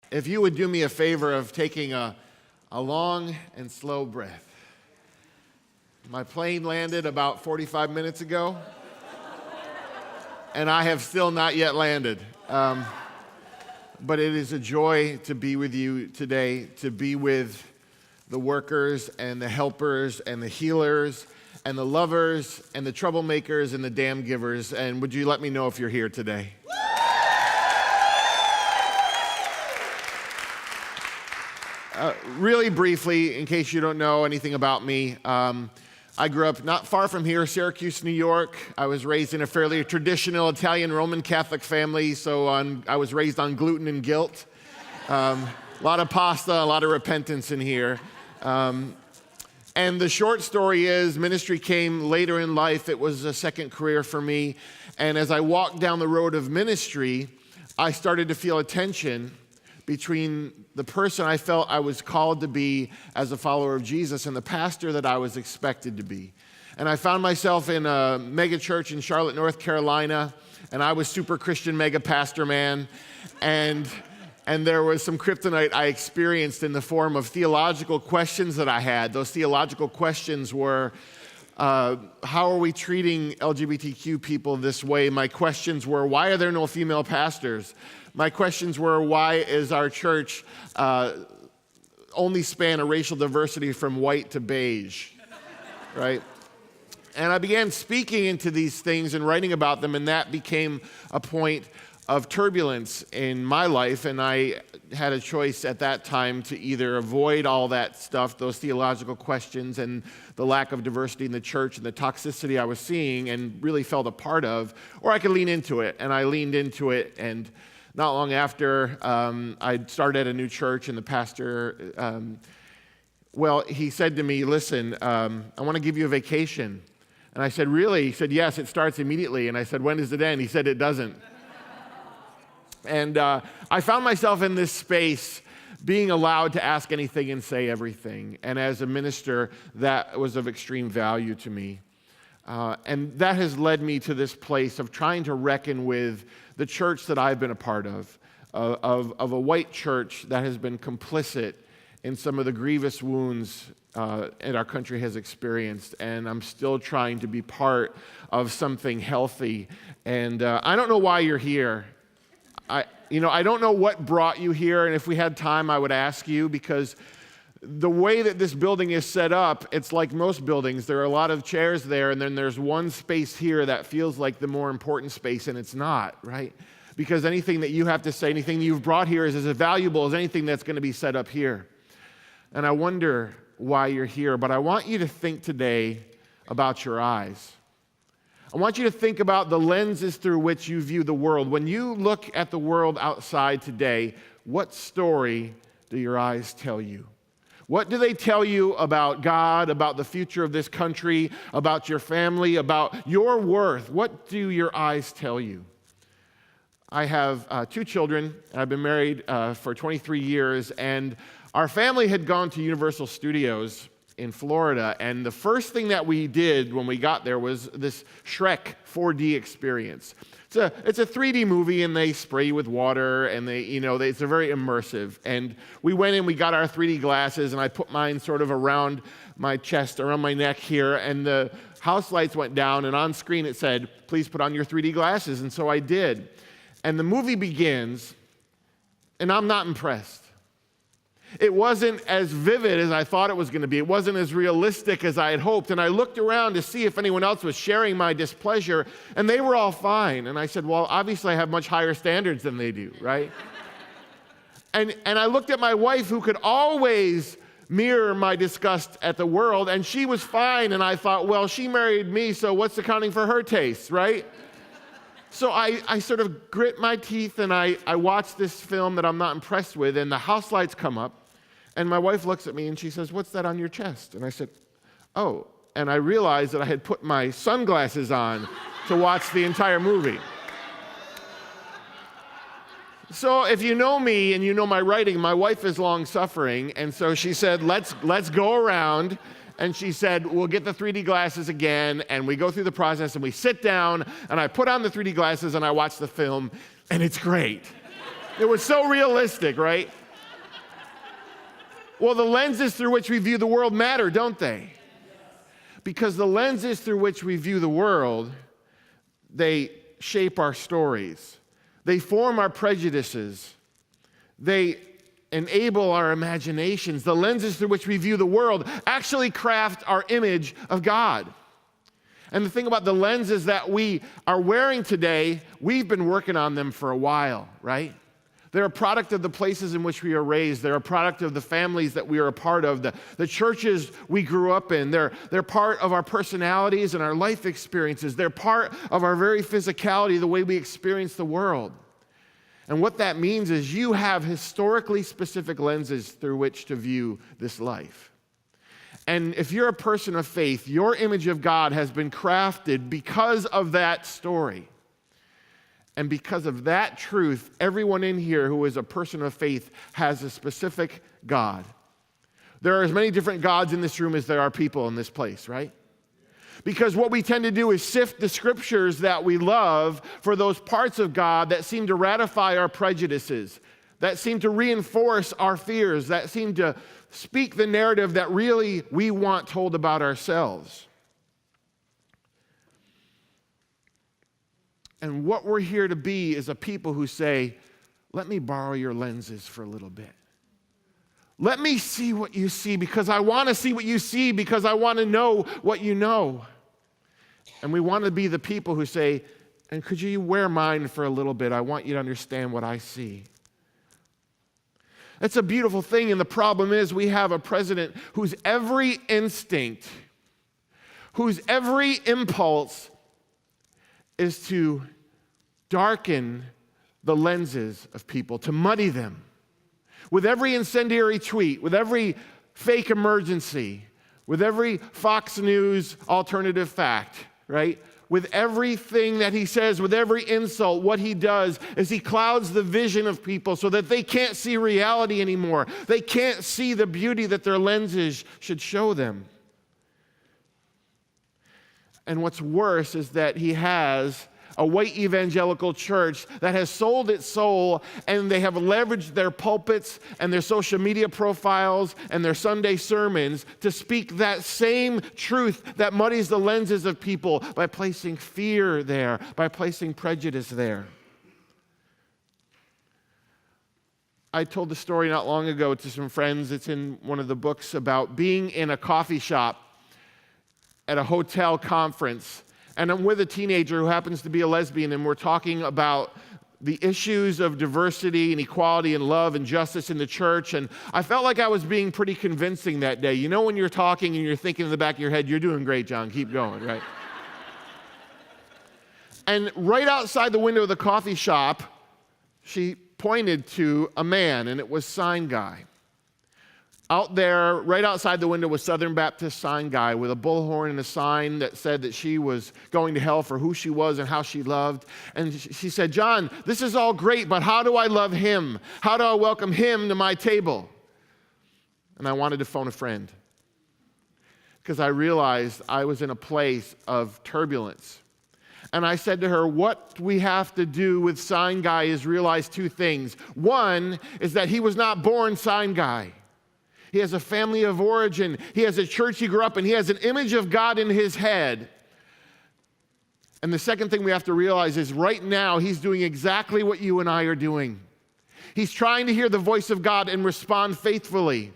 If you would do me a favor of taking a long and slow breath. My plane landed about 45 minutes ago, and I have still not yet landed. But it is a joy to be with you today, to be with the workers and the helpers and the healers and the lovers and the troublemakers and the damn givers. And would you let me know if you're here today? Really briefly, in case you don't know anything about me, I grew up not far from here, Syracuse, New York. I was raised in a fairly traditional Italian Roman Catholic family, so I was raised on gluten and guilt. A lot of pasta, a lot of repentance in here. And the short story is, ministry came later in life. It was a second career for me. And as I walked down the road of ministry, I started to feel a tension between the person I felt I was called to be as a follower of Jesus and the pastor that I was expected to be. And I found myself in a mega church in Charlotte, North Carolina, and I was super Christian mega pastor man. And there was some kryptonite I experienced in the form of theological questions that I had. Those theological questions were, how are we treating LGBTQ people this way? My questions were, why are there no female pastors? My questions were, why is our church only span a racial diversity from white to beige, right? And I began speaking into these things and writing about them, and that became a point of turbulence in my life, and I had a choice at that time to either avoid all that stuff, those theological questions and the lack of diversity in the church and the toxicity I was seeing and really felt a part of, or I could lean into it, and I leaned into it. And not long after, I started at a new church, and the pastor, he said to me, listen, I want to give you a vacation. And I said, really? He said, yes, it starts immediately. And I said, when does it end? He said, it doesn't. And I found myself in this space being allowed to ask anything and say everything. And as a minister, that was of extreme value to me. And that has led me to this place of trying to reckon with the church that I've been a part of a white church that has been complicit in some of the grievous wounds that our country has experienced. And I'm still trying to be part of something healthy. And I don't know why you're here. I don't know what brought you here, and if we had time, I would ask you, because the way that this building is set up, it's like most buildings. There are a lot of chairs there, and then there's one space here that feels like the more important space, and it's not, right? Because anything that you have to say, anything you've brought here is as valuable as anything that's going to be set up here. And I wonder why you're here, but I want you to think today about your eyes. I want you to think about the lenses through which you view the world. When you look at the world outside today, what story do your eyes tell you? What do they tell you about God, about the future of this country, about your family, about your worth? What do your eyes tell you? I have 2 children. I've been married for 23 years, and our family had gone to Universal Studios in Florida, and the first thing that we did when we got there was this Shrek 4D experience. It's a 3D movie, and they spray you with water, and it's a very immersive. And we went in, we got our 3D glasses, and I put mine sort of around my chest, around my neck here, and the house lights went down, and on screen it said, please put on your 3D glasses, and so I did. And the movie begins, and I'm not impressed. It wasn't as vivid as I thought it was going to be. It wasn't as realistic as I had hoped. And I looked around to see if anyone else was sharing my displeasure, and they were all fine. And I said, well, obviously I have much higher standards than they do, right? and I looked at my wife, who could always mirror my disgust at the world, and she was fine. And I thought, well, she married me, so what's accounting for her tastes, right? So I sort of grit my teeth, and I watch this film that I'm not impressed with, and the house lights come up, and my wife looks at me, and she says, what's that on your chest? And I said, oh, and I realized that I had put my sunglasses on to watch the entire movie. So if you know me and you know my writing, my wife is long-suffering, and so she said, let's go around. And she said, we'll get the 3D glasses again, and we go through the process, and we sit down, and I put on the 3D glasses, and I watch the film, and it's great. It was so realistic, right? Well, the lenses through which we view the world matter, don't they? Because the lenses through which we view the world, they shape our stories. They form our prejudices. They enable our imaginations. The lenses through which we view the world actually craft our image of God. And the thing about the lenses that we are wearing today, we've been working on them for a while, right? They're a product of the places in which we are raised. They're a product of the families that we are a part of, the churches we grew up in. They're part of our personalities and our life experiences. They're part of our very physicality, the way we experience the world. And what that means is you have historically specific lenses through which to view this life. And if you're a person of faith, your image of God has been crafted because of that story. And because of that truth, everyone in here who is a person of faith has a specific God. There are as many different gods in this room as there are people in this place, right? Because what we tend to do is sift the scriptures that we love for those parts of God that seem to ratify our prejudices, that seem to reinforce our fears, that seem to speak the narrative that really we want told about ourselves. And what we're here to be is a people who say, let me borrow your lenses for a little bit. Let me see what you see because I want to see what you see because I want to know what you know. And we want to be the people who say, and could you wear mine for a little bit? I want you to understand what I see. That's a beautiful thing, and the problem is we have a president whose every instinct, whose every impulse is to darken the lenses of people, to muddy them. With every incendiary tweet, with every fake emergency, with every Fox News alternative fact, right? With everything that he says, with every insult, what he does is he clouds the vision of people so that they can't see reality anymore. They can't see the beauty that their lenses should show them. And what's worse is that he has a white evangelical church that has sold its soul, and they have leveraged their pulpits and their social media profiles and their Sunday sermons to speak that same truth that muddies the lenses of people by placing fear there, by placing prejudice there. I told the story not long ago to some friends. It's in one of the books about being in a coffee shop at a hotel conference, and I'm with a teenager who happens to be a lesbian, and we're talking about the issues of diversity and equality and love and justice in the church, and I felt like I was being pretty convincing that day. You know when you're talking and you're thinking in the back of your head, you're doing great, John, keep going, right? And right outside the window of the coffee shop, she pointed to a man, and it was Sign Guy. Out there, right outside the window was Southern Baptist Sign Guy with a bullhorn and a sign that said that she was going to hell for who she was and how she loved. And she said, John, this is all great, but how do I love him? How do I welcome him to my table? And I wanted to phone a friend because I realized I was in a place of turbulence. And I said to her, what we have to do with Sign Guy is realize two things. One is that he was not born Sign Guy. He has a family of origin. He has a church he grew up in. He has an image of God in his head. And the second thing we have to realize is right now he's doing exactly what you and I are doing. He's trying to hear the voice of God and respond faithfully.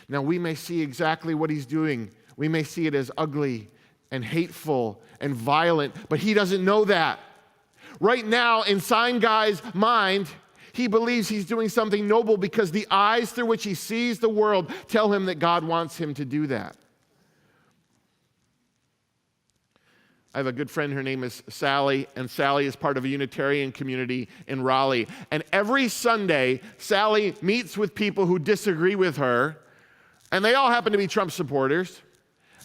Now we may see exactly what he's doing. We may see it as ugly and hateful and violent, but he doesn't know that. Right now in Sign Guy's mind, he believes he's doing something noble because the eyes through which he sees the world tell him that God wants him to do that. I have a good friend, her name is Sally, and Sally is part of a Unitarian community in Raleigh. And every Sunday, Sally meets with people who disagree with her, and they all happen to be Trump supporters.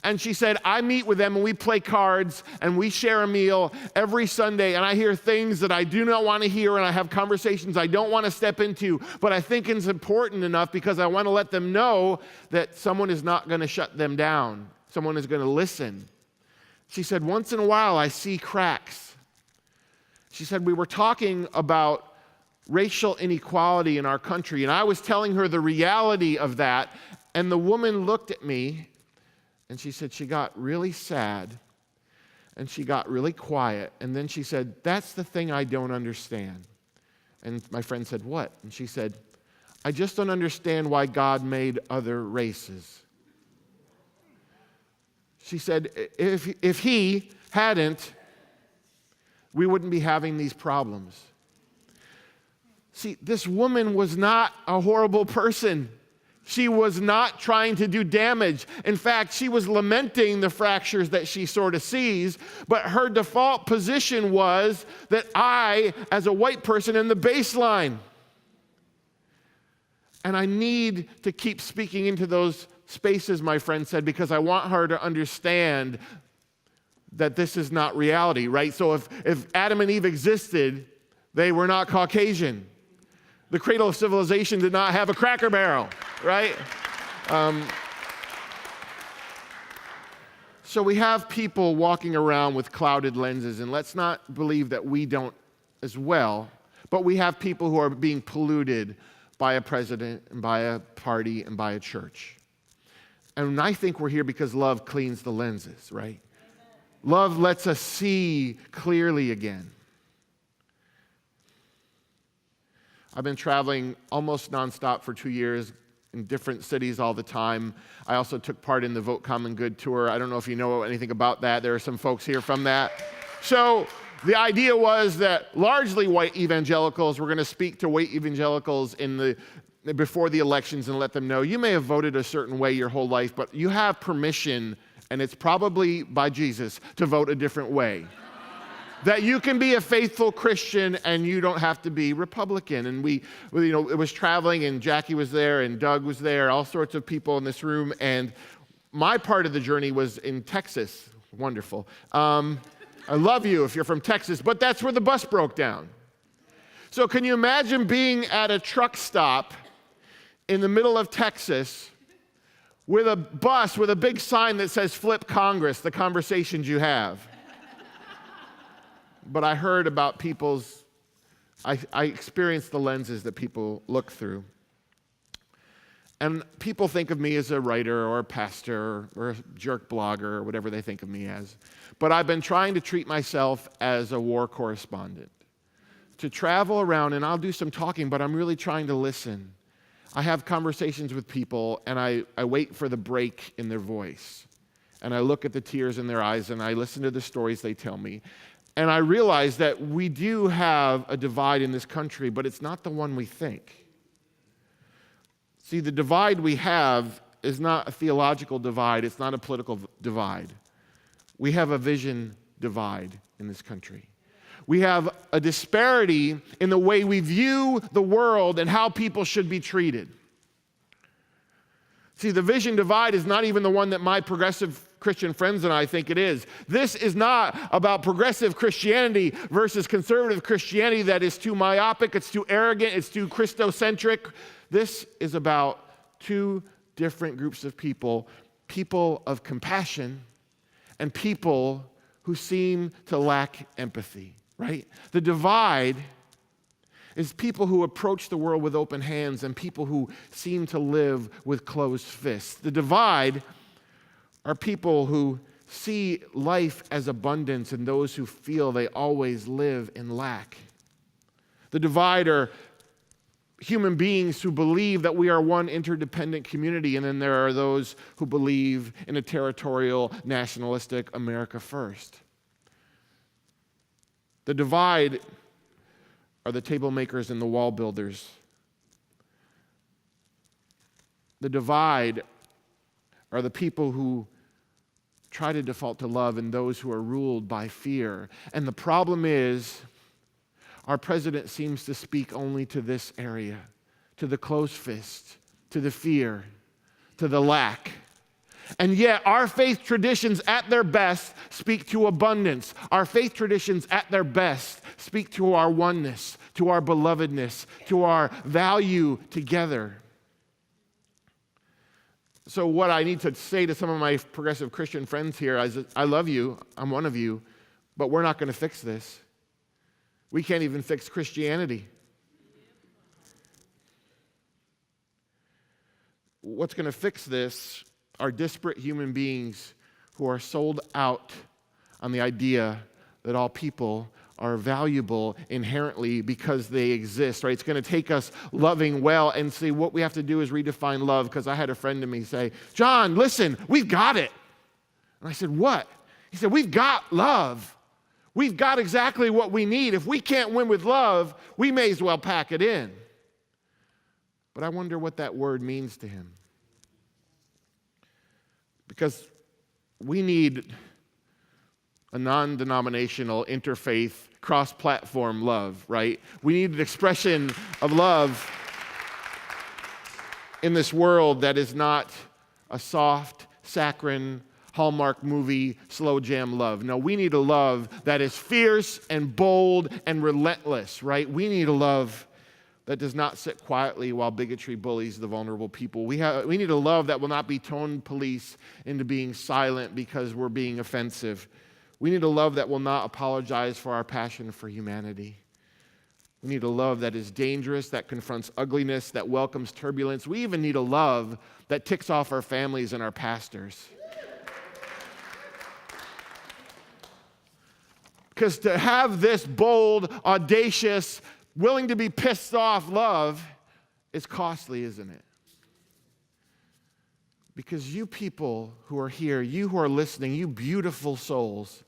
And she said, I meet with them and we play cards and we share a meal every Sunday, and I hear things that I do not want to hear, and I have conversations I don't want to step into, but I think it's important enough because I want to let them know that someone is not going to shut them down. Someone is going to listen. She said, once in a while I see cracks. She said, we were talking about racial inequality in our country. And I was telling her the reality of that, and the woman looked at me, and she said she got really sad, and she got really quiet, and then she said, "That's the thing I don't understand." And my friend said, "What?" And she said, "I just don't understand why God made other races." She said, if he hadn't, we wouldn't be having these problems. See, this woman was not a horrible person. She was not trying to do damage. In fact, she was lamenting the fractures that she sort of sees, but her default position was that I, as a white person, am the baseline. And I need to keep speaking into those spaces, my friend said, because I want her to understand that this is not reality, right? So if Adam and Eve existed, they were not Caucasian. The cradle of civilization did not have a Cracker Barrel, right? So we have people walking around with clouded lenses, and let's not believe that we don't as well, but we have people who are being polluted by a president and by a party and by a church. And I think we're here because love cleans the lenses, right? Love lets us see clearly again. I've been traveling almost nonstop for 2 years in different cities all the time. I also took part in the Vote Common Good tour. I don't know if you know anything about that. There are some folks here from that. So the idea was that largely white evangelicals were going to speak to white evangelicals before the elections and let them know, you may have voted a certain way your whole life, but you have permission, and it's probably by Jesus, to vote a different way. That you can be a faithful Christian and you don't have to be Republican. And it was traveling, and Jackie was there, and Doug was there, all sorts of people in this room. And my part of the journey was in Texas. Wonderful. I love you if you're from Texas, but that's where the bus broke down. So can you imagine being at a truck stop in the middle of Texas with a bus with a big sign that says "Flip Congress," the conversations you have? But I heard about I experienced the lenses that people look through. And people think of me as a writer or a pastor or a jerk blogger or whatever they think of me as. But I've been trying to treat myself as a war correspondent, to travel around, and I'll do some talking, but I'm really trying to listen. I have conversations with people, and I wait for the break in their voice. And I look at the tears in their eyes, and I listen to the stories they tell me. And I realize that we do have a divide in this country, but it's not the one we think. See, the divide we have is not a theological divide. It's not a political divide. We have a vision divide in this country. We have a disparity in the way we view the world and how people should be treated. See, the vision divide is not even the one that my progressive Christian friends and I think it is. This is not about progressive Christianity versus conservative Christianity that is too myopic, it's too arrogant, it's too Christocentric. This is about two different groups of people of compassion and people who seem to lack empathy, right? The divide is people who approach the world with open hands and people who seem to live with closed fists. The divide are people who see life as abundance and those who feel they always live in lack. The divide are human beings who believe that we are one interdependent community, and then there are those who believe in a territorial, nationalistic America first. The divide are the table makers and the wall builders. The divide are the people who try to default to love and those who are ruled by fear. And the problem is, our president seems to speak only to this area, to the closed fist, to the fear, to the lack. And yet, our faith traditions at their best speak to abundance. Our faith traditions at their best speak to our oneness, to our belovedness, to our value together. So what I need to say to some of my progressive Christian friends here is, I love you, I'm one of you, but we're not going to fix this. We can't even fix Christianity. what's going to fix this are disparate human beings who are sold out on the idea that all people are valuable inherently because they exist, right? It's going to take us loving well and see what we have to do is redefine love, because I had a friend of me say, John, listen, we've got it. And I said, what? He said, we've got love. We've got exactly what we need. If we can't win with love, we may as well pack it in. But I wonder what that word means to him. Because we need a non-denominational, interfaith, cross-platform love, right? We need an expression of love in this world that is not a soft, saccharine, Hallmark movie, slow jam love. No, we need a love that is fierce and bold and relentless, right? We need a love that does not sit quietly while bigotry bullies the vulnerable people. We need a love that will not be tone police into being silent because we're being offensive. We need a love that will not apologize for our passion for humanity. We need a love that is dangerous, that confronts ugliness, that welcomes turbulence. We even need a love that ticks off our families and our pastors. Because to have this bold, audacious, willing to be pissed off love is costly, isn't it? Because you people who are here, you who are listening, you beautiful souls,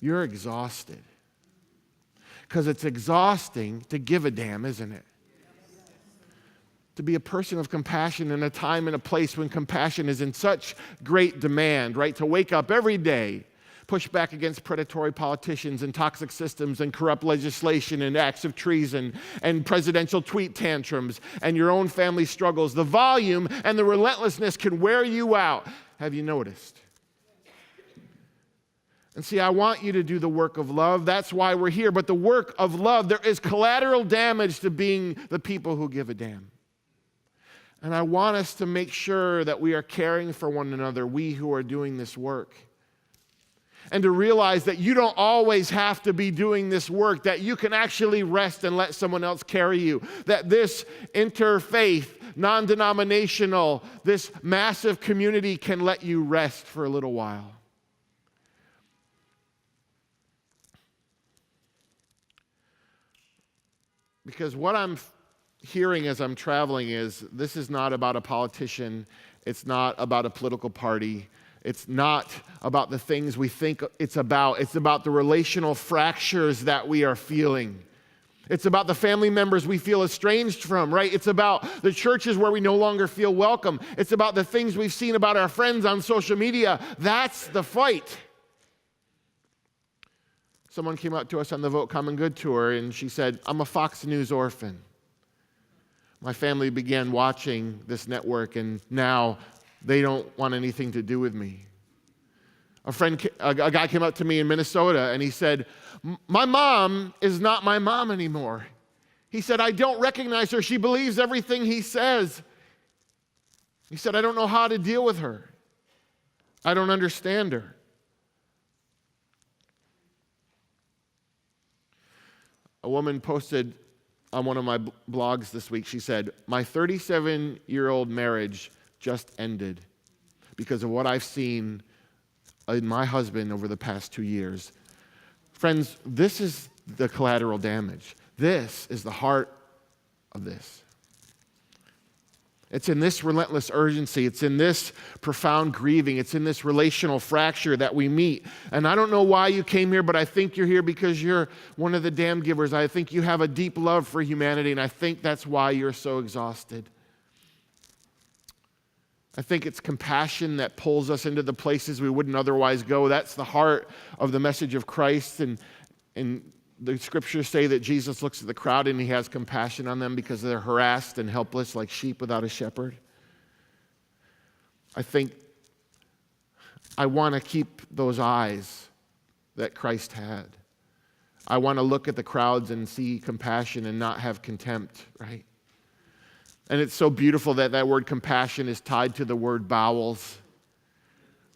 you're exhausted. Because it's exhausting to give a damn, isn't it? To be a person of compassion in a time and a place when compassion is in such great demand, right? To wake up every day, push back against predatory politicians and toxic systems and corrupt legislation and acts of treason and presidential tweet tantrums and your own family struggles. The volume and the relentlessness can wear you out. Have you noticed? And see, I want you to do the work of love. That's why we're here. But the work of love, there is collateral damage to being the people who give a damn. And I want us to make sure that we are caring for one another, we who are doing this work. And to realize that you don't always have to be doing this work, that you can actually rest and let someone else carry you. That this interfaith, non-denominational, this massive community can let you rest for a little while. Because what I'm hearing as I'm traveling is this is not about a politician. It's not about a political party. It's not about the things we think it's about. It's about the relational fractures that we are feeling. It's about the family members we feel estranged from, right? It's about the churches where we no longer feel welcome. It's about the things we've seen about our friends on social media. That's the fight. Someone came up to us on the Vote Common Good tour and she said, I'm a Fox News orphan. My family began watching this network and now they don't want anything to do with me. A guy came up to me in Minnesota and he said, my mom is not my mom anymore. He said, I don't recognize her. She believes everything he says. He said, I don't know how to deal with her. I don't understand her. A woman posted on one of my blogs this week, she said, my 37-year-old marriage just ended because of what I've seen in my husband over the past 2 years. Friends, this is the collateral damage. This is the heart of this. It's in this relentless urgency. It's in this profound grieving. It's in this relational fracture that we meet. And I don't know why you came here, but I think you're here because you're one of the damn givers. I think you have a deep love for humanity, and I think that's why you're so exhausted. I think it's compassion that pulls us into the places we wouldn't otherwise go. That's the heart of the message of Christ. And the scriptures say that Jesus looks at the crowd and he has compassion on them because they're harassed and helpless like sheep without a shepherd. I think I want to keep those eyes that Christ had. I want to look at the crowds and see compassion and not have contempt, right? And it's so beautiful that that word compassion is tied to the word bowels,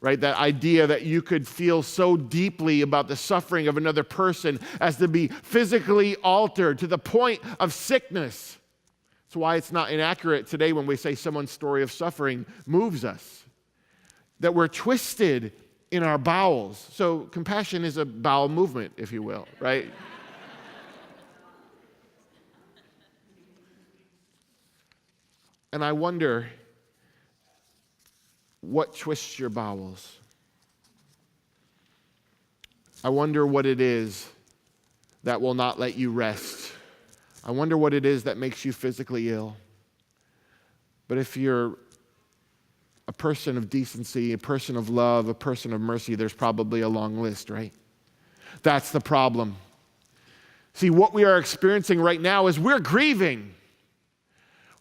right? That idea that you could feel so deeply about the suffering of another person as to be physically altered to the point of sickness That's why it's not inaccurate today when we say someone's story of suffering moves us. That we're twisted in our bowels. So compassion is a bowel movement, if you will, right? And I wonder what twists your bowels. I wonder what it is that will not let you rest. I wonder what it is that makes you physically ill. But if you're a person of decency, a person of love, a person of mercy, there's probably a long list, right? That's the problem. See, what we are experiencing right now is we're grieving.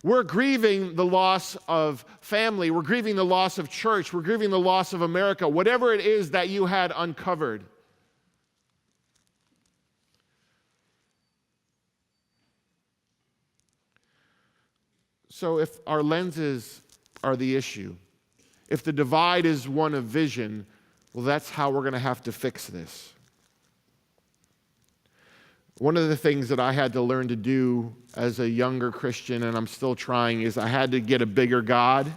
We're grieving the loss of family. We're grieving the loss of church. We're grieving the loss of America. Whatever it is that you had uncovered. So if our lenses are the issue, if the divide is one of vision, well, that's how we're going to have to fix this. One of the things that I had to learn to do as a younger Christian, and I'm still trying, is I had to get a bigger God.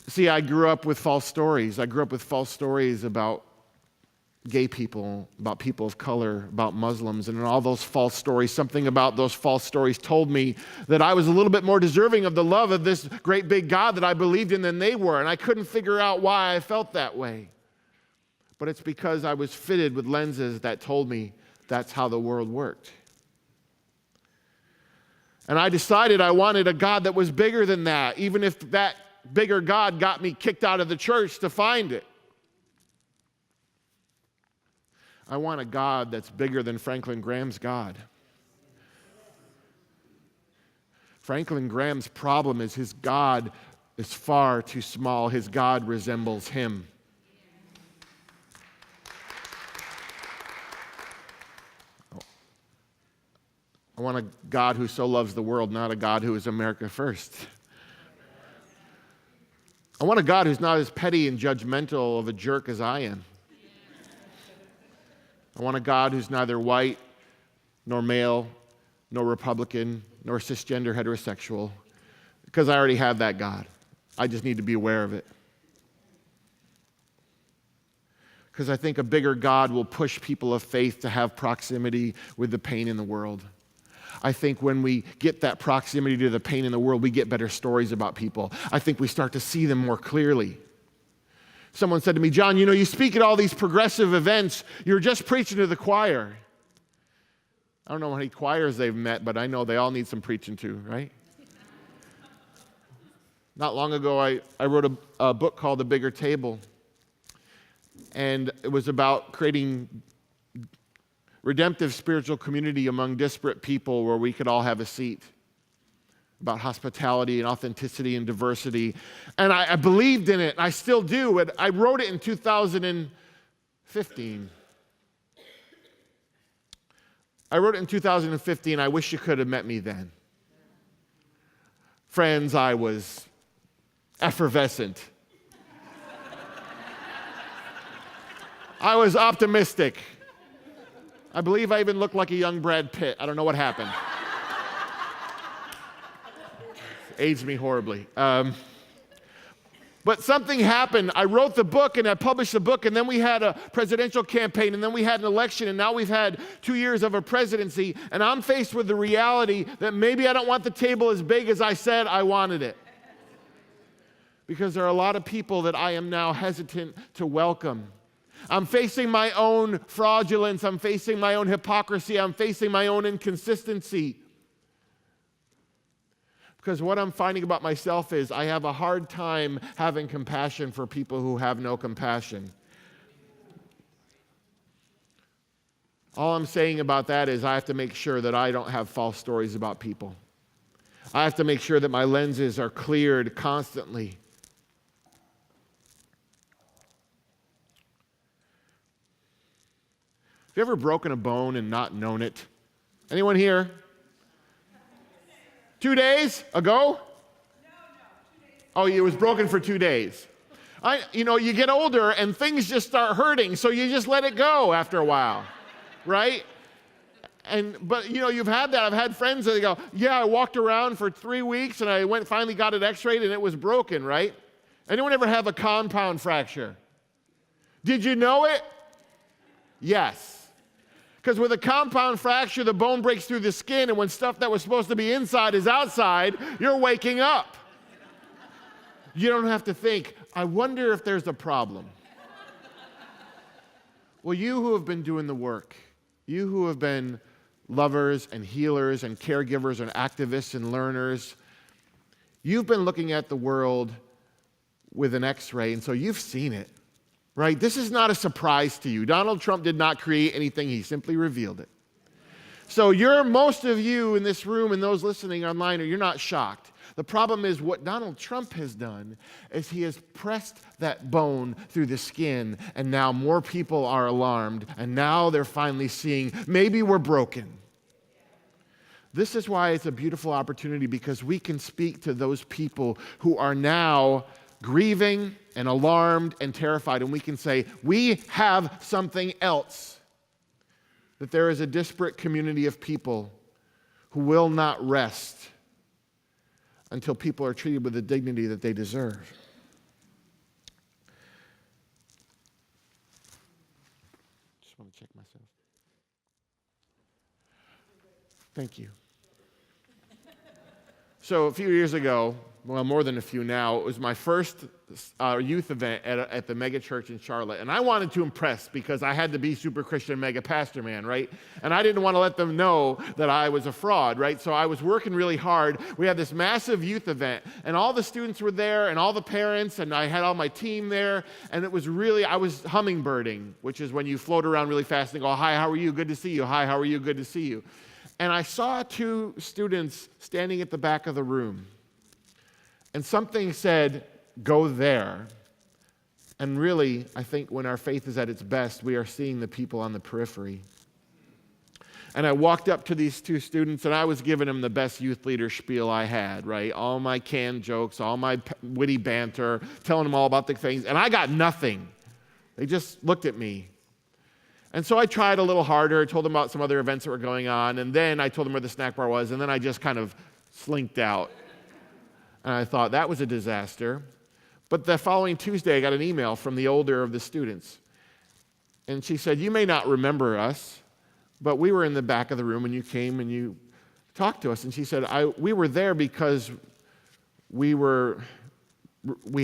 See, I grew up with false stories. I grew up with false stories about gay people, about people of color, about Muslims, and in all those false stories, something about those false stories told me that I was a little bit more deserving of the love of this great big God that I believed in than they were, and I couldn't figure out why I felt that way. But it's because I was fitted with lenses that told me that's how the world worked. And I decided I wanted a God that was bigger than that, even if that bigger God got me kicked out of the church to find it. I want a God that's bigger than Franklin Graham's God. Franklin Graham's problem is his God is far too small. His God resembles him. I want a God who so loves the world, not a God who is America first. I want a God who's not as petty and judgmental of a jerk as I am. I want a God who's neither white, nor male, nor Republican, nor cisgender heterosexual, because I already have that God. I just need to be aware of it. Because I think a bigger God will push people of faith to have proximity with the pain in the world. I think when we get that proximity to the pain in the world, we get better stories about people. I think we start to see them more clearly. Someone said to me, John, you speak at all these progressive events. You're just preaching to the choir. I don't know how many choirs they've met, but I know they all need some preaching to, right? Not long ago, I wrote a book called The Bigger Table. And it was about creating redemptive spiritual community among disparate people where we could all have a seat, about hospitality and authenticity and diversity. And I believed in it, and I still do. And I wrote it in 2015. I wrote it in 2015. I wish you could have met me then. Friends, I was effervescent. I was optimistic. I believe I even looked like a young Brad Pitt. I don't know what happened. Aged me horribly. But something happened. I wrote the book and I published the book, and then we had a presidential campaign, and then we had an election, and now we've had 2 years of a presidency, and I'm faced with the reality that maybe I don't want the table as big as I said I wanted it. Because there are a lot of people that I am now hesitant to welcome. I'm facing my own fraudulence. I'm facing my own hypocrisy. I'm facing my own inconsistency. Because what I'm finding about myself is I have a hard time having compassion for people who have no compassion. All I'm saying about that is I have to make sure that I don't have false stories about people. I have to make sure that my lenses are cleared constantly. Have you ever broken a bone and not known it? Anyone here? 2 days ago? No, 2 days. Oh, it was broken for 2 days. You get older and things just start hurting, so you just let it go after a while, right? But you've had that. I've had friends that go, yeah, I walked around for 3 weeks and I finally got it x-rayed and it was broken, right? Anyone ever have a compound fracture? Did you know it? Yes. Because with a compound fracture, the bone breaks through the skin, and when stuff that was supposed to be inside is outside, you're waking up. You don't have to think, I wonder if there's a problem. Well, you who have been doing the work, you who have been lovers and healers and caregivers and activists and learners, you've been looking at the world with an x-ray, and so you've seen it, right? This is not a surprise to you. Donald Trump did not create anything. He simply revealed it. So most of you in this room and those listening online, you're not shocked. The problem is what Donald Trump has done is he has pressed that bone through the skin, and now more people are alarmed, and now they're finally seeing maybe we're broken. This is why it's a beautiful opportunity, because we can speak to those people who are now grieving and alarmed and terrified, and we can say, we have something else. That there is a disparate community of people who will not rest until people are treated with the dignity that they deserve. Just want to check myself. Thank you. So a few years ago, well, more than a few now, it was my first youth event at the mega church in Charlotte. And I wanted to impress because I had to be super Christian mega pastor man, right? And I didn't want to let them know that I was a fraud, right? So I was working really hard. We had this massive youth event, and all the students were there, and all the parents, and I had all my team there. And it was really, I was hummingbirding, which is when you float around really fast and go, hi, how are you? Good to see you. Hi, how are you? Good to see you. And I saw 2 students standing at the back of the room. And something said, go there. And really, I think when our faith is at its best, we are seeing the people on the periphery. And I walked up to these 2 students, and I was giving them the best youth leader spiel I had, right? All my canned jokes, all my witty banter, telling them all about the things, and I got nothing. They just looked at me. And so I tried a little harder, told them about some other events that were going on, and then I told them where the snack bar was, and then I just kind of slinked out. And I thought, that was a disaster. But the following Tuesday, I got an email from the older of the students. And she said, you may not remember us, but we were in the back of the room and you came and you talked to us. And she said, we were there because we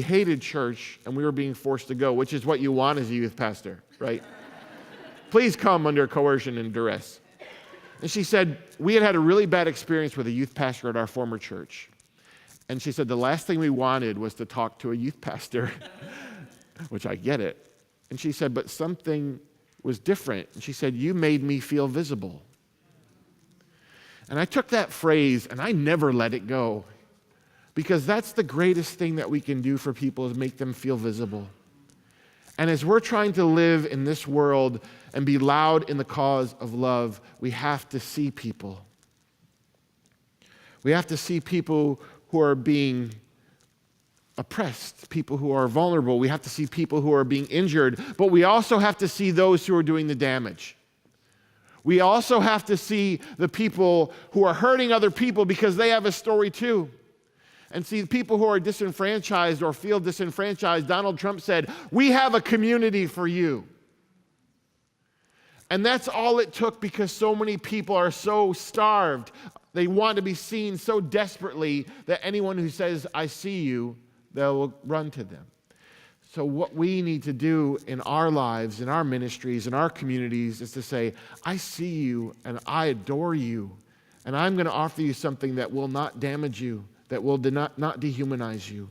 hated church and we were being forced to go, which is what you want as a youth pastor, right? Please come under coercion and duress. And she said, we had a really bad experience with a youth pastor at our former church. And she said, the last thing we wanted was to talk to a youth pastor, which I get it. And she said, but something was different. And she said, you made me feel visible. And I took that phrase and I never let it go, because that's the greatest thing that we can do for people, is make them feel visible. And as we're trying to live in this world and be loud in the cause of love, we have to see people. We have to see people who are being oppressed, people who are vulnerable. We have to see people who are being injured, but we also have to see those who are doing the damage. We also have to see the people who are hurting other people because they have a story too. And see the people who are disenfranchised or feel disenfranchised. Donald Trump said, we have a community for you. And that's all it took, because so many people are so starved. They want to be seen so desperately that anyone who says, I see you, they'll run to them. So what we need to do in our lives, in our ministries, in our communities, is to say, I see you and I adore you, and I'm going to offer you something that will not damage you, that will not dehumanize you.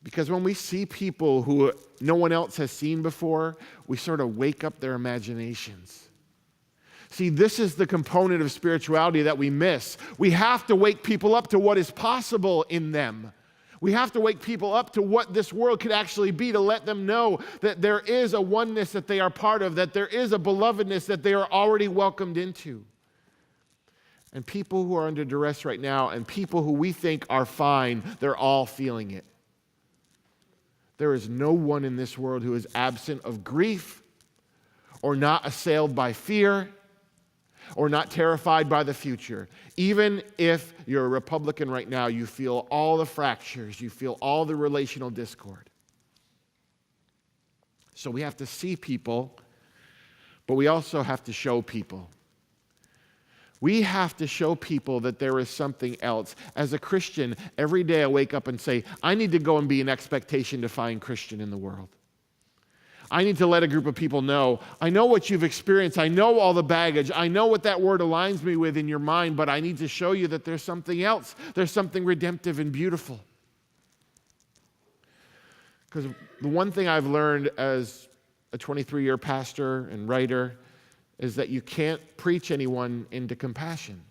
Because when we see people who no one else has seen before, we sort of wake up their imaginations. See, this is the component of spirituality that we miss. We have to wake people up to what is possible in them. We have to wake people up to what this world could actually be, to let them know that there is a oneness that they are part of, that there is a belovedness that they are already welcomed into. And people who are under duress right now, and people who we think are fine, they're all feeling it. There is no one in this world who is absent of grief or not assailed by fear or not terrified by the future. Even if you're a Republican right now, you feel all the fractures, you feel all the relational discord. So we have to see people, but we also have to show people. We have to show people that there is something else. As a Christian, every day I wake up and say, I need to go and be an expectation-defying Christian in the world. I need to let a group of people know, I know what you've experienced, I know all the baggage, I know what that word aligns me with in your mind, but I need to show you that there's something else. There's something redemptive and beautiful. Because the one thing I've learned as a 23-year pastor and writer is that you can't preach anyone into compassion.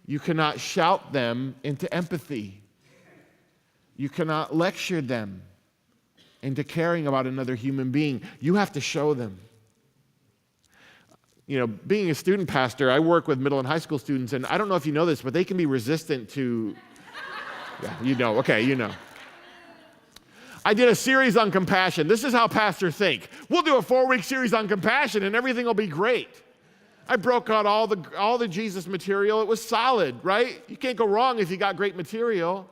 You cannot shout them into empathy. You cannot lecture them into caring about another human being. You have to show them. You know, being a student pastor, I work with middle and high school students, and I don't know if you know this, but they can be resistant to, yeah, you know, okay, you know. I did a series on compassion. This is how pastors think. We'll do a 4-week series on compassion and everything will be great. I broke out all the Jesus material. It was solid, right? You can't go wrong if you got great material.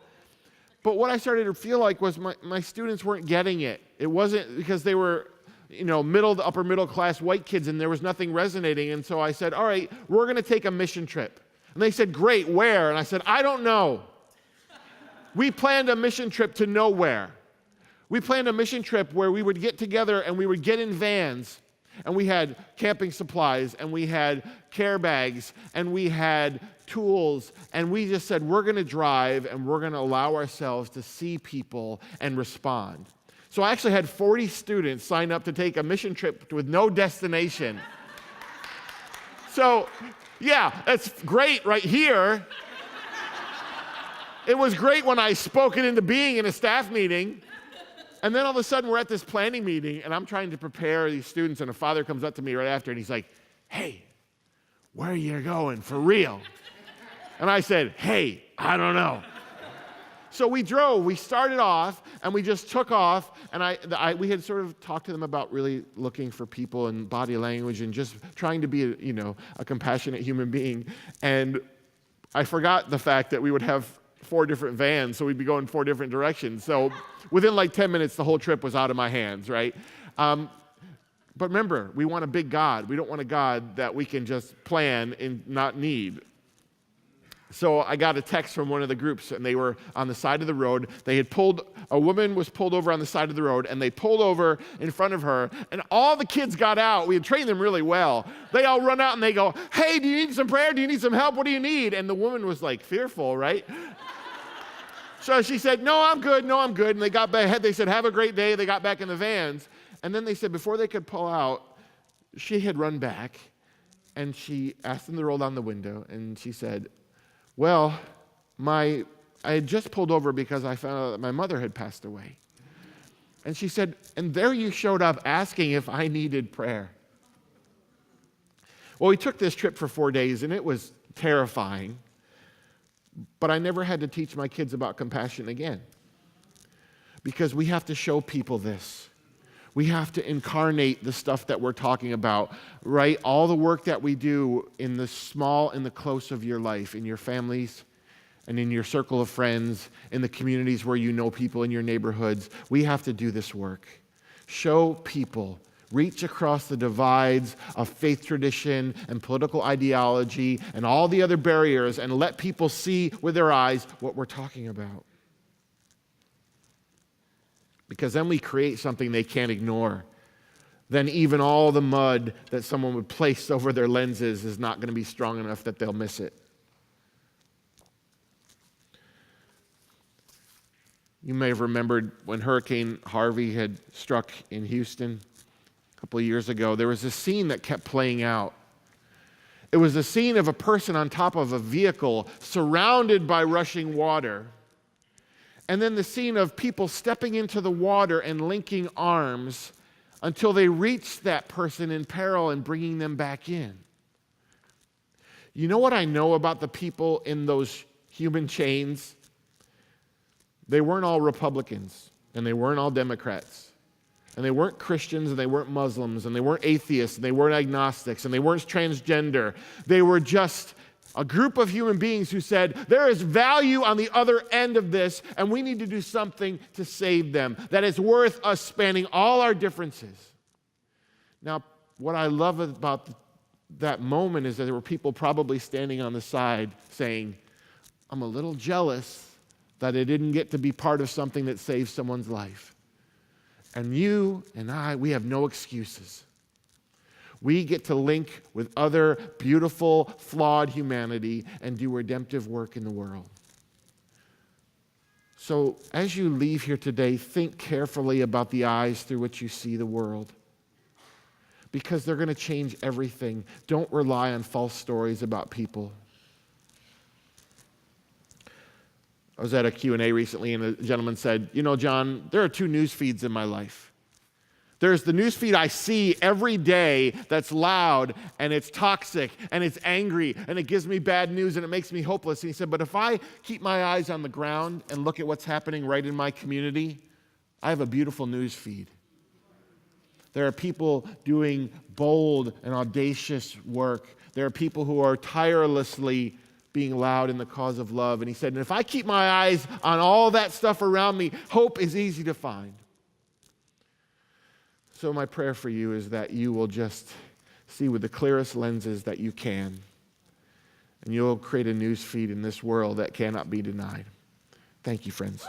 But what I started to feel like was my students weren't getting it. It wasn't because they were, you know, middle to upper middle class white kids and there was nothing resonating. And so I said, all right, we're going to take a mission trip. And they said, great, where? And I said, I don't know. We planned a mission trip to nowhere. We planned a mission trip where we would get together and we would get in vans and we had camping supplies and we had care bags and we had tools and we just said, we're going to drive and we're going to allow ourselves to see people and respond. So I actually had 40 students sign up to take a mission trip with no destination. So, yeah, that's great right here. It was great when I spoke it into being in a staff meeting. And then all of a sudden we're at this planning meeting and I'm trying to prepare these students and a father comes up to me right after and he's like, hey, where are you going for real? And I said, hey, I don't know. So we drove, we started off and we just took off and we had sort of talked to them about really looking for people and body language and just trying to be a compassionate human being. And I forgot the fact that we would have 4 different vans, so we'd be going 4 different directions. So within like 10 minutes, the whole trip was out of my hands, right? But remember, we want a big God. We don't want a God that we can just plan and not need. So I got a text from one of the groups, and they were on the side of the road. A woman was pulled over on the side of the road, and they pulled over in front of her, and all the kids got out. We had trained them really well. They all run out, and they go, hey, do you need some prayer? Do you need some help? What do you need? And the woman was like fearful, right? So she said, no, I'm good. And they got back. They said, have a great day. They got back in the vans. And then they said, before they could pull out, she had run back, and she asked them to roll down the window, and she said, well, I had just pulled over because I found out that my mother had passed away. And she said, and there you showed up asking if I needed prayer. Well, we took this trip for 4 days, and it was terrifying. But I never had to teach my kids about compassion again. Because we have to show people this. We have to incarnate the stuff that we're talking about, right? All the work that we do in the small and the close of your life, in your families and in your circle of friends, in the communities where you know people in your neighborhoods. We have to do this work. Show people. Reach across the divides of faith tradition and political ideology and all the other barriers and let people see with their eyes what we're talking about. Because then we create something they can't ignore. Then even all the mud that someone would place over their lenses is not going to be strong enough that they'll miss it. You may have remembered when Hurricane Harvey had struck in Houston a couple of years ago, there was a scene that kept playing out. It was a scene of a person on top of a vehicle surrounded by rushing water. And then the scene of people stepping into the water and linking arms until they reached that person in peril and bringing them back in. You know what I know about the people in those human chains? They weren't all Republicans. And they weren't all Democrats. And they weren't Christians, and they weren't Muslims, and they weren't atheists, and they weren't agnostics, and they weren't transgender. They were just a group of human beings who said, there is value on the other end of this, and we need to do something to save them. That is worth us spanning all our differences. Now, what I love about that moment is that there were people probably standing on the side saying, I'm a little jealous that I didn't get to be part of something that saves someone's life. And you and I, we have no excuses. We get to link with other beautiful, flawed humanity and do redemptive work in the world. So as you leave here today, think carefully about the eyes through which you see the world, because they're going to change everything. Don't rely on false stories about people. I was at a Q&A recently, and a gentleman said, you know, John, there are two news feeds in my life. There's the news feed I see every day that's loud, and it's toxic, and it's angry, and it gives me bad news, and it makes me hopeless. And he said, but if I keep my eyes on the ground and look at what's happening right in my community, I have a beautiful news feed. There are people doing bold and audacious work. There are people who are tirelessly being loud in the cause of love. And he said, and if I keep my eyes on all that stuff around me, hope is easy to find. So my prayer for you is that you will just see with the clearest lenses that you can, and you'll create a news feed in this world that cannot be denied. Thank you, friends.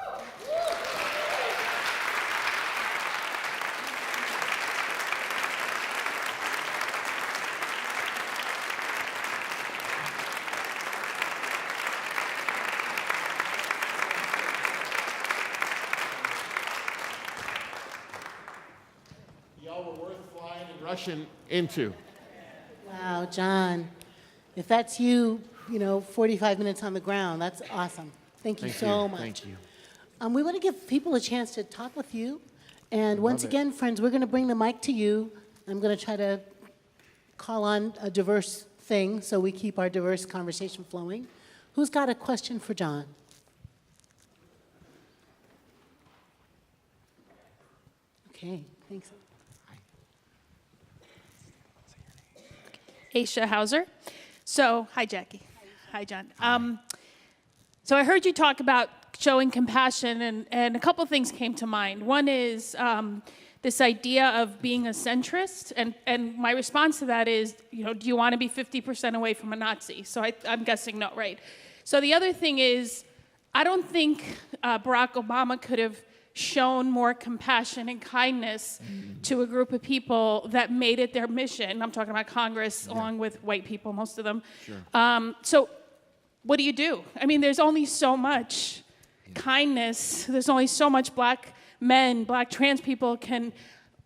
Rushing into. Wow, John, if that's you, 45 minutes on the ground, that's awesome. Thank you so much. Thank you. We want to give people a chance to talk with you. And once again, friends, we're going to bring the mic to you. I'm going to try to call on a diverse thing so we keep our diverse conversation flowing. Who's got a question for John? Okay, thanks. Aisha Hauser. So, hi, Jackie. Hi, John. So I heard you talk about showing compassion, and a couple things came to mind. One is this idea of being a centrist, and my response to that is, do you want to be 50% away from a Nazi? So I'm guessing no, right? So the other thing is, I don't think Barack Obama could have shown more compassion and kindness to a group of people that made it their mission. I'm talking about Congress, along with white people, most of them. Sure. So what do you do? I mean, there's only so much kindness. There's only so much black men, black trans people can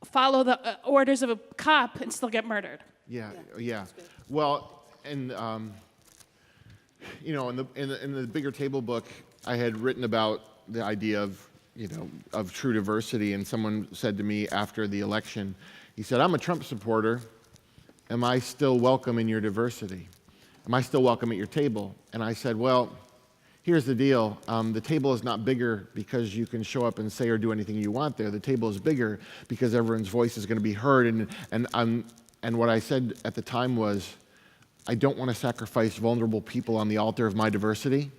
follow the orders of a cop and still get murdered. Yeah. Well, and in the bigger table book, I had written about the idea of true diversity, and someone said to me after the election, he said, I'm a Trump supporter. Am I still welcome in your diversity? Am I still welcome at your table? And I said, well, here's the deal. The table is not bigger because you can show up and say or do anything you want there. The table is bigger because everyone's voice is going to be heard. And what I said at the time was, I don't want to sacrifice vulnerable people on the altar of my diversity.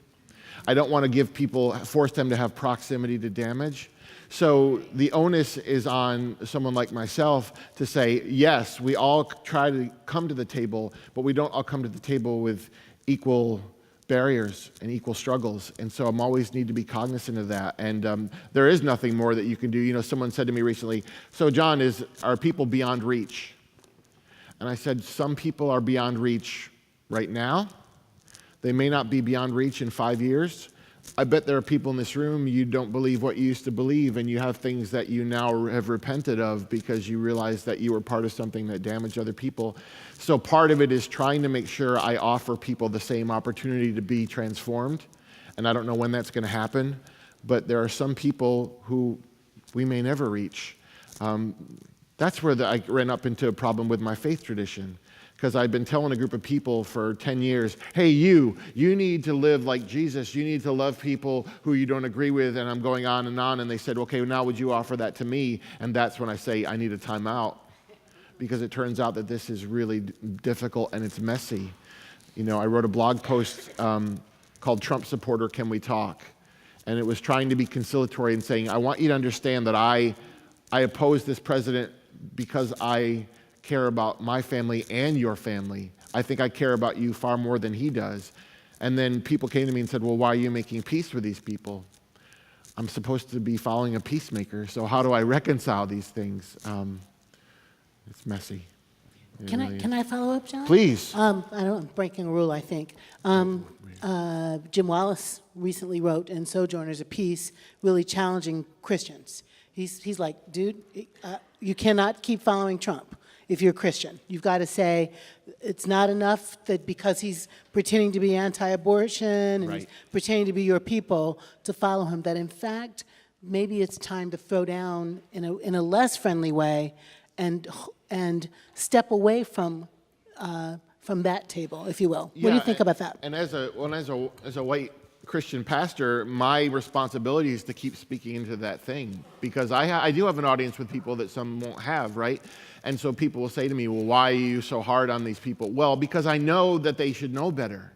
I don't want to force them to have proximity to damage. So the onus is on someone like myself to say, yes, we all try to come to the table, but we don't all come to the table with equal barriers and equal struggles. And so I'm always need to be cognizant of that. And there is nothing more that you can do. Someone said to me recently, so John, are people beyond reach? And I said, some people are beyond reach right now. They may not be beyond reach in 5 years. I bet there are people in this room, you don't believe what you used to believe, and you have things that you now have repented of because you realize that you were part of something that damaged other people. So part of it is trying to make sure I offer people the same opportunity to be transformed. And I don't know when that's going to happen, but there are some people who we may never reach. That's where I ran up into a problem with my faith tradition. because I've been telling a group of people for 10 years, hey, you need to live like Jesus. You need to love people who you don't agree with, and I'm going on. And they said, okay, now would you offer that to me? And that's when I say I need a timeout, because it turns out that this is really difficult and it's messy. You know, I wrote a blog post called Trump Supporter, Can We Talk? And it was trying to be conciliatory and saying, I want you to understand that I oppose this president because I care about my family and your family. I think I care about you far more than he does. And then people came to me and said, well, why are you making peace with these people? I'm supposed to be following a peacemaker, so how do I reconcile these things? It's messy. Can I follow up, John? Please. I don't. I'm breaking a rule, I think. Jim Wallace recently wrote in Sojourners a piece really challenging Christians. He's like, dude, you cannot keep following Trump if you're a Christian. You've got to say it's not enough that because he's pretending to be anti-abortion and he's pretending to be your people to follow him, that in fact, maybe it's time to throw down in a less friendly way and step away from that table, if you will. What do you think about that? And as a white Christian pastor, my responsibility is to keep speaking into that thing, because I do have an audience with people that some won't have, right? And so people will say to me, well, why are you so hard on these people? Well, because I know that they should know better.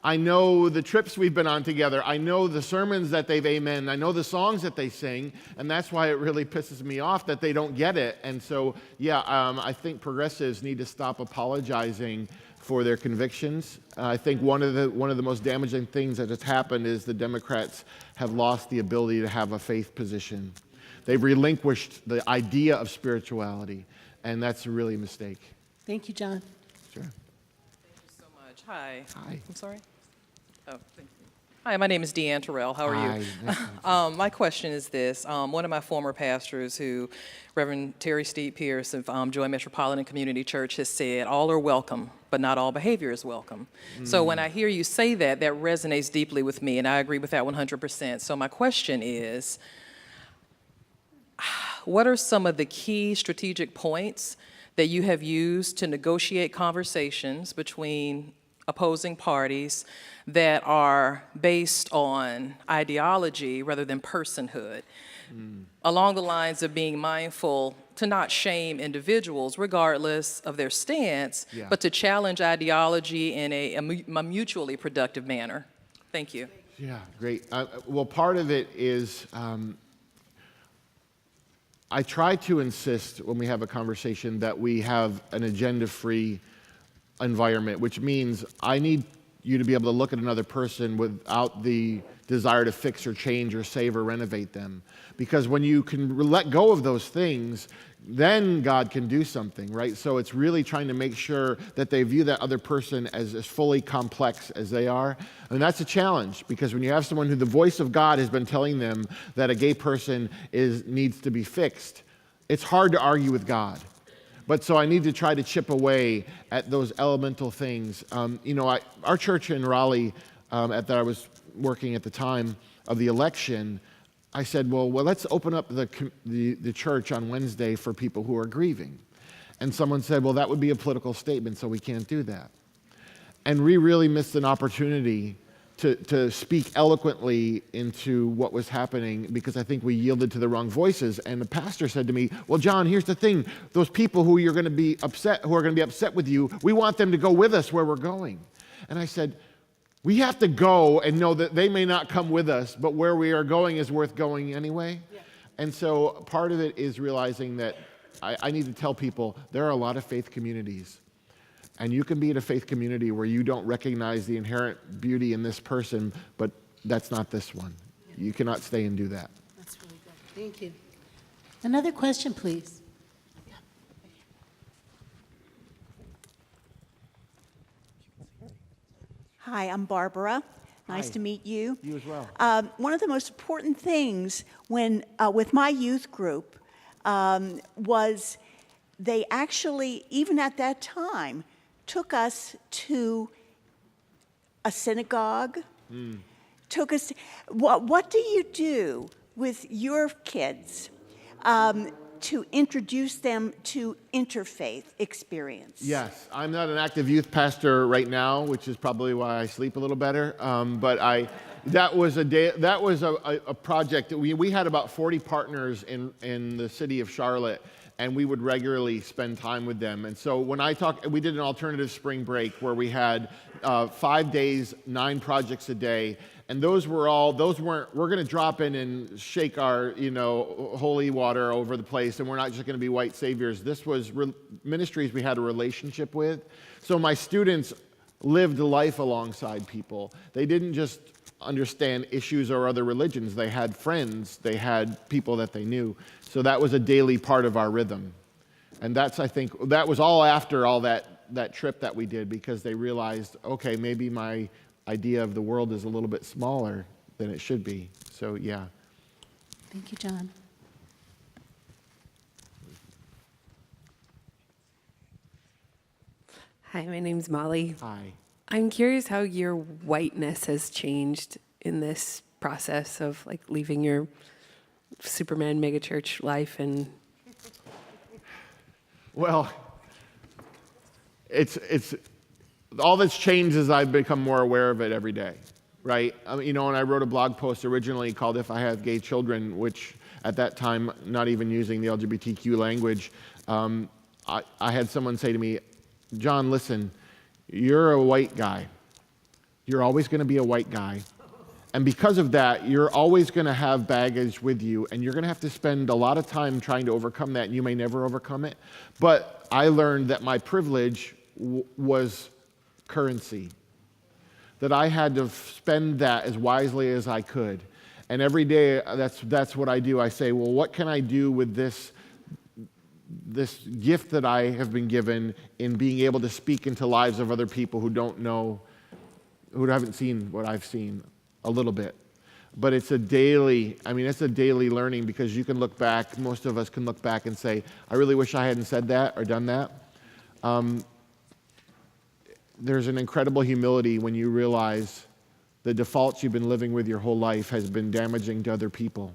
I know the trips we've been on together. I know the sermons that they've amen. I know the songs that they sing, and that's why it really pisses me off that they don't get it. And so, I think progressives need to stop apologizing for their convictions. I think one of the most damaging things that has happened is the Democrats have lost the ability to have a faith position. They've relinquished the idea of spirituality, and that's really a mistake. Thank you, John. Sure. Thank you so much. Hi. Hi. I'm sorry? Oh, thank you. Hi, my name is Deanne Terrell. How are you? Hi. My question is this. One of my former pastors, Reverend Terry Steve Pierce of Joy Metropolitan Community Church, has said, all are welcome, but not all behavior is welcome. So when I hear you say that, that resonates deeply with me, and I agree with that 100%. So my question is, what are some of the key strategic points that you have used to negotiate conversations between opposing parties that are based on ideology rather than personhood, along the lines of being mindful to not shame individuals regardless of their stance, but to challenge ideology in a mutually productive manner? Thank you. Yeah, great. Well, part of it is I try to insist when we have a conversation that we have an agenda-free environment, which means I need you to be able to look at another person without the desire to fix or change or save or renovate them. Because when you can let go of those things, then God can do something, right? So it's really trying to make sure that they view that other person as fully complex as they are. And that's a challenge, because when you have someone who the voice of God has been telling them that a gay person needs to be fixed, it's hard to argue with God. But so I need to try to chip away at those elemental things. Our church in Raleigh, that I was working at the time of the election, I said, well, let's open up the church on Wednesday for people who are grieving. And someone said, well, that would be a political statement, so we can't do that. And we really missed an opportunity to speak eloquently into what was happening, because I think we yielded to the wrong voices. And the pastor said to me, well, John, here's the thing. Those people who are going to be upset with you, we want them to go with us where we're going. And I said, we have to go and know that they may not come with us, but where we are going is worth going anyway. Yeah. And so part of it is realizing that I need to tell people there are a lot of faith communities. And you can be in a faith community where you don't recognize the inherent beauty in this person, but that's not this one. Yeah. You cannot stay and do that. That's really good. Thank you. Another question, please. Hi, I'm Barbara. Nice to meet you. You as well. One of the most important things when with my youth group was they actually, even at that time, took us to a synagogue, took us to, what do you do with your kids to introduce them to interfaith experience. Yes, I'm not an active youth pastor right now, which is probably why I sleep a little better. That was a project that we had about 40 partners in the city of Charlotte, and we would regularly spend time with them. And so when we did an alternative spring break where we had 5 days, 9 projects a day. And we're going to drop in and shake our, holy water over the place, and we're not just going to be white saviors. This was ministries we had a relationship with. So my students lived life alongside people. They didn't just understand issues or other religions. They had friends. They had people that they knew. So that was a daily part of our rhythm. And I think, that was all after all that trip that we did, because they realized, okay, maybe my idea of the world is a little bit smaller than it should be. So, yeah. Thank you, John. Hi, my name's Molly. Hi. I'm curious how your whiteness has changed in this process of like leaving your Superman megachurch life and. Well, it's all that's changed is I've become more aware of it every day, right? And I wrote a blog post originally called "If I Have Gay Children," which at that time, not even using the LGBTQ language, I had someone say to me, "John, listen, you're a white guy. You're always going to be a white guy. And because of that, you're always going to have baggage with you, and you're going to have to spend a lot of time trying to overcome that, and you may never overcome it. But I learned that my privilege was currency, that I had to spend that as wisely as I could. And every day, that's what I do. I say, well, what can I do with this gift that I have been given in being able to speak into lives of other people who don't know, who haven't seen what I've seen a little bit. But it's a daily learning, because you can look back, most of us can look back and say, I really wish I hadn't said that or done that. There's an incredible humility when you realize the defaults you've been living with your whole life has been damaging to other people.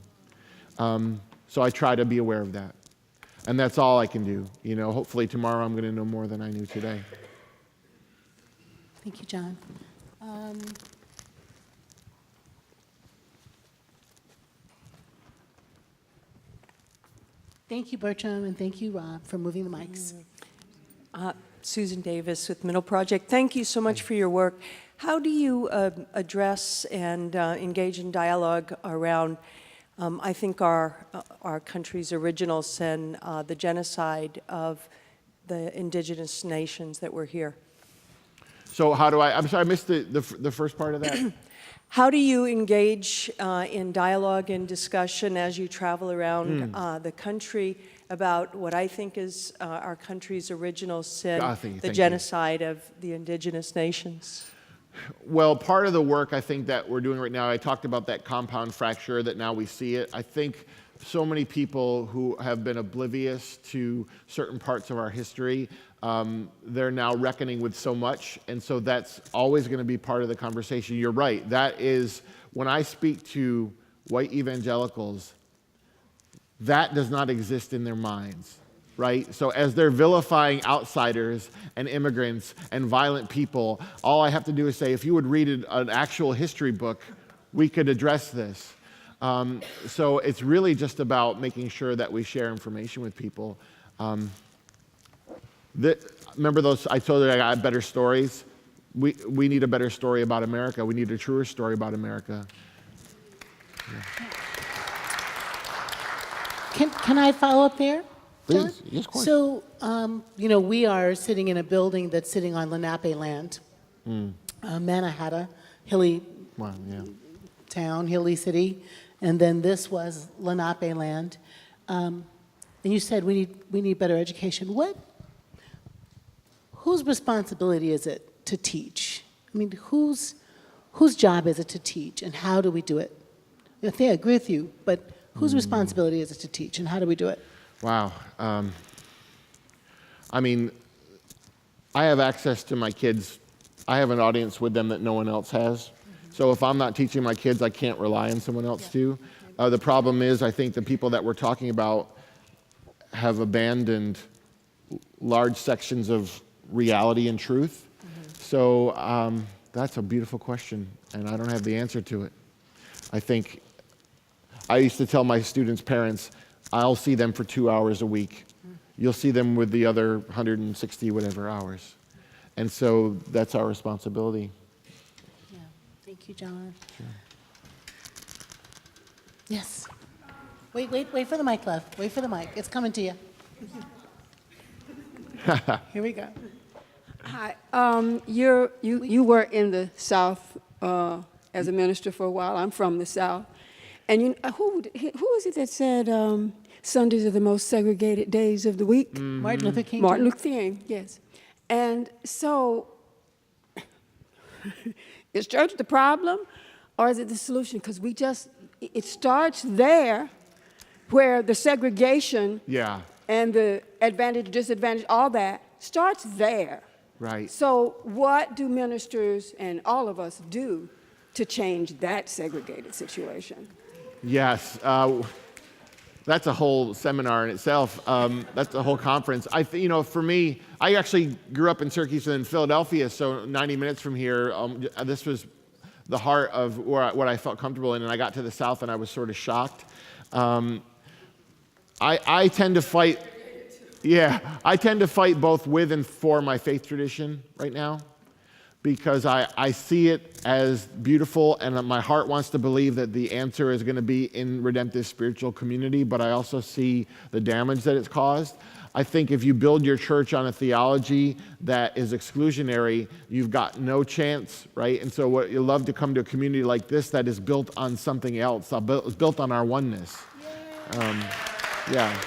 So I try to be aware of that. And that's all I can do. Hopefully tomorrow I'm going to know more than I knew today. Thank you, John. Thank you, Bertram, and thank you, Rob, for moving the mics. Susan Davis with Middle Project. Thank you so much for your work. How do you address and engage in dialogue around, I think, our country's original sin, the genocide of the indigenous nations that were here? So I'm sorry, I missed the first part of that. How do you engage in dialogue and discussion as you travel around the country about what I think is our country's original sin, the genocide of the indigenous nations? Well, part of the work I think that we're doing right now, I talked about that compound fracture, that now we see it. I think so many people who have been oblivious to certain parts of our history, they're now reckoning with so much, and so that's always going to be part of the conversation. You're right. That is, when I speak to white evangelicals, that does not exist in their minds, right? So as they're vilifying outsiders and immigrants and violent people, all I have to do is say, if you would read an actual history book, we could address this. So it's really just about making sure that we share information with people. Remember those, I told you I got better stories? We need a better story about America. We need a truer story about America. Yeah. Can I follow up there, John? Please, yes, of course. So, we are sitting in a building that's sitting on Lenape land, Mannahatta, hilly town, hilly city, and then this was Lenape land. And you said we need better education. Whose responsibility is it to teach? I mean, whose job is it to teach, and how do we do it? I think I agree with you, but whose responsibility is it to teach, and how do we do it? Wow. I have access to my kids. I have an audience with them that no one else has. So if I'm not teaching my kids, I can't rely on someone else to. The problem is, I think the people that we're talking about, have abandoned large sections of reality and truth. So that's a beautiful question, and I don't have the answer to it. I think I used to tell my students' parents, I'll see them for 2 hours a week. You'll see them with the other 160 whatever hours. And so that's our responsibility. Yeah. Thank you, John. Sure. Yes. Wait for the mic, love. Wait for the mic. It's coming to you. Here we go. Hi. You were in the South as a minister for a while. I'm from the South. And who is it that said Sundays are the most segregated days of the week? Martin Luther King. Martin Luther King, yes. And so, is church the problem, or is it the solution? Because it starts there, where the segregation and the advantage, disadvantage, all that starts there. Right. So what do ministers and all of us do to change that segregated situation? Yes. That's a whole seminar in itself. That's a whole conference. For me, I actually grew up in Syracuse and in Philadelphia, so 90 minutes from here. This was the heart of what I felt comfortable in, and I got to the South and I was sort of shocked. I tend to fight. Yeah, I tend to fight both with and for my faith tradition right now, because I see it as beautiful, and my heart wants to believe that the answer is going to be in redemptive spiritual community, but I also see the damage that it's caused. I think if you build your church on a theology that is exclusionary, you've got no chance, right? And so what you love to come to a community like this that is built on something else, built on our oneness. Yeah.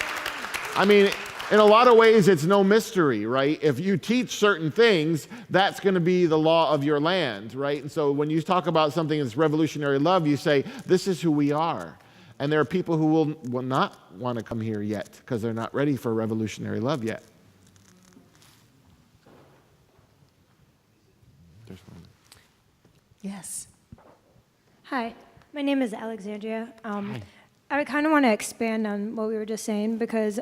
I mean, in a lot of ways, it's no mystery, right? If you teach certain things, that's going to be the law of your land, right? And so when you talk about something that's revolutionary love, you say, this is who we are. And there are people who will not want to come here yet because they're not ready for revolutionary love yet. There's one. Yes. Hi, my name is Alexandria. I kind of want to expand on what we were just saying, because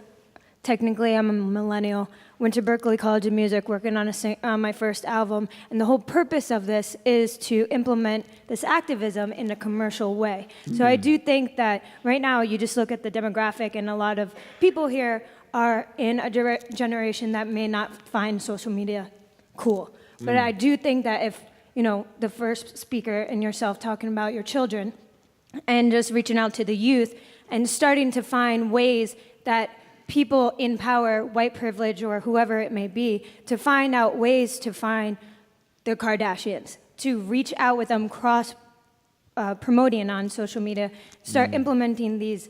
technically I'm a millennial, went to Berklee College of Music working on my first album, and the whole purpose of this is to implement this activism in a commercial way. So I do think that right now you just look at the demographic, and a lot of people here are in a generation that may not find social media cool. But I do think that if, the first speaker and yourself talking about your children and just reaching out to the youth and starting to find ways that people in power, white privilege, or whoever it may be, to find out ways to find the Kardashians, to reach out with them, promoting on social media, start implementing these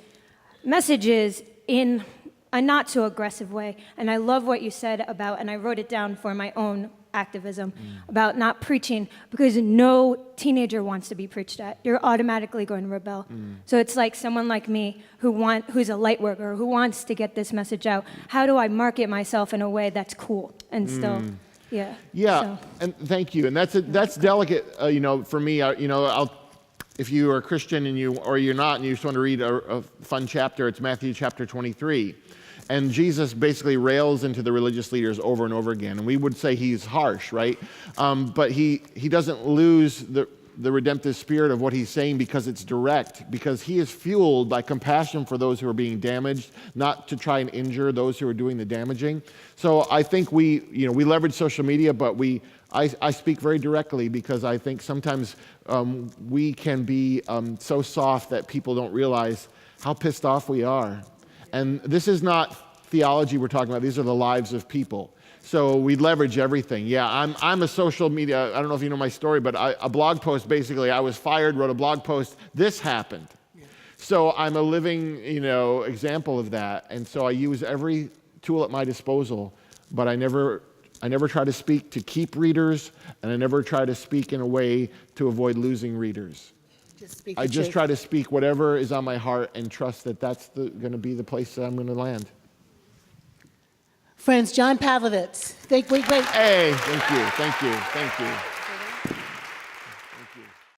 messages in a not so aggressive way. And I love what you said about, and I wrote it down for my own activism, about not preaching, because no teenager wants to be preached at. You're automatically going to rebel. So it's like someone like me who's a light worker, who wants to get this message out. How do I market myself in a way that's cool and still, yeah. Yeah, and thank you. And that's delicate, for me. If you are a Christian or you're not, and you just want to read a fun chapter, it's Matthew chapter 23. And Jesus basically rails into the religious leaders over and over again. And we would say he's harsh, right? But he doesn't lose the redemptive spirit of what he's saying, because it's direct, because he is fueled by compassion for those who are being damaged, not to try and injure those who are doing the damaging. So I think we leverage social media, but I speak very directly, because I think sometimes we can be so soft that people don't realize how pissed off we are. And this is not theology we're talking about. These are the lives of people. So we leverage everything. Yeah, I'm a social media, I don't know if you know my story, but a blog post, basically, I was fired, wrote a blog post, this happened. Yeah. So I'm a living, example of that. And so I use every tool at my disposal, but I never try to speak to keep readers, and I never try to speak in a way to avoid losing readers. I just try to speak whatever is on my heart and trust that that's going to be the place that I'm going to land. Friends, John Pavlovitz. Hey, thank you.